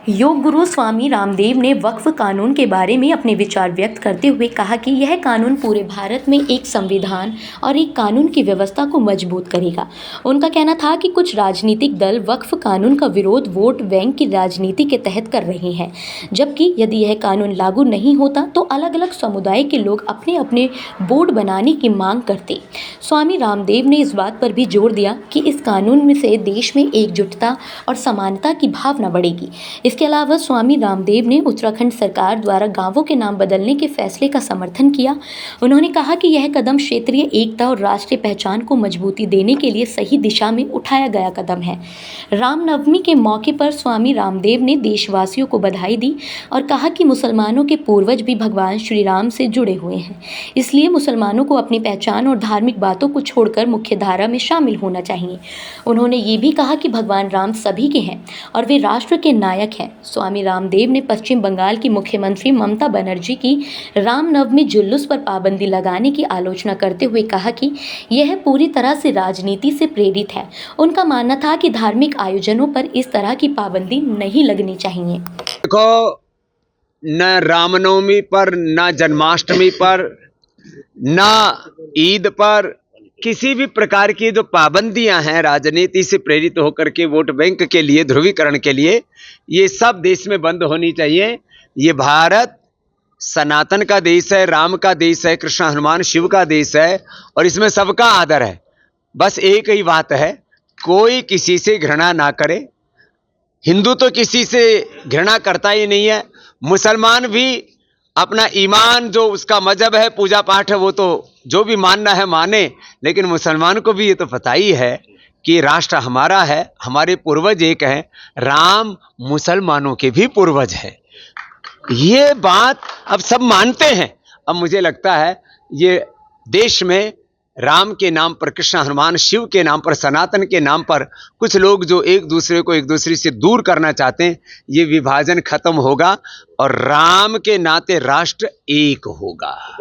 योग गुरु स्वामी रामदेव ने वक्फ कानून के बारे में अपने विचार व्यक्त करते हुए कहा कि यह कानून पूरे भारत में एक संविधान और एक कानून की व्यवस्था को मजबूत करेगा। उनका कहना था कि कुछ राजनीतिक दल वक्फ कानून का विरोध वोट बैंक की राजनीति के तहत कर रहे हैं, जबकि यदि यह कानून लागू नहीं होता तो अलग अलग समुदाय के लोग अपने अपने बोर्ड बनाने की मांग करते। स्वामी रामदेव ने इस बात पर भी जोर दिया कि इस कानून में से देश में एकजुटता और समानता की भावना बढ़ेगी। इसके अलावा स्वामी रामदेव ने उत्तराखंड सरकार द्वारा गांवों के नाम बदलने के फैसले का समर्थन किया। उन्होंने कहा कि यह कदम क्षेत्रीय एकता और राष्ट्रीय पहचान को मजबूती देने के लिए सही दिशा में उठाया गया कदम है। रामनवमी के मौके पर स्वामी रामदेव ने देशवासियों को बधाई दी और कहा कि मुसलमानों के पूर्वज भी भगवान श्री राम से जुड़े हुए हैं, इसलिए मुसलमानों को अपनी पहचान और धार्मिक बातों को छोड़कर मुख्य धारा में शामिल होना चाहिए। उन्होंने ये भी कहा कि भगवान राम सभी के हैं और वे राष्ट्र के नायक हैं। स्वामी रामदेव ने पश्चिम बंगाल की मुख्यमंत्री ममता बनर्जी की रामनवमी जुलूस पर पाबंदी लगाने की आलोचना करते हुए कहा कि यह पूरी तरह से राजनीति से प्रेरित है। उनका मानना था कि धार्मिक आयोजनों पर इस तरह की पाबंदी नहीं लगनी चाहिए। देखो, न रामनवमी पर, न जन्माष्टमी पर, न ईद पर किसी भी प्रकार की जो पाबंदियां हैं राजनीति से प्रेरित होकर के वोट बैंक के लिए, ध्रुवीकरण के लिए, ये सब देश में बंद होनी चाहिए। ये भारत सनातन का देश है, राम का देश है, कृष्ण हनुमान शिव का देश है और इसमें सबका आदर है। बस एक ही बात है, कोई किसी से घृणा ना करे। हिंदू तो किसी से घृणा करता ही नहीं है। मुसलमान भी अपना ईमान, जो उसका मजहब है, पूजा पाठ है, वो तो जो भी मानना है माने, लेकिन मुसलमान को भी ये तो पता ही है कि राष्ट्र हमारा है, हमारे पूर्वज एक हैं। राम मुसलमानों के भी पूर्वज हैं। ये बात अब सब मानते हैं। अब मुझे लगता है ये देश में राम के नाम पर, कृष्ण हनुमान शिव के नाम पर, सनातन के नाम पर कुछ लोग जो एक दूसरे से दूर करना चाहते हैं, ये विभाजन खत्म होगा और राम के नाते राष्ट्र एक होगा।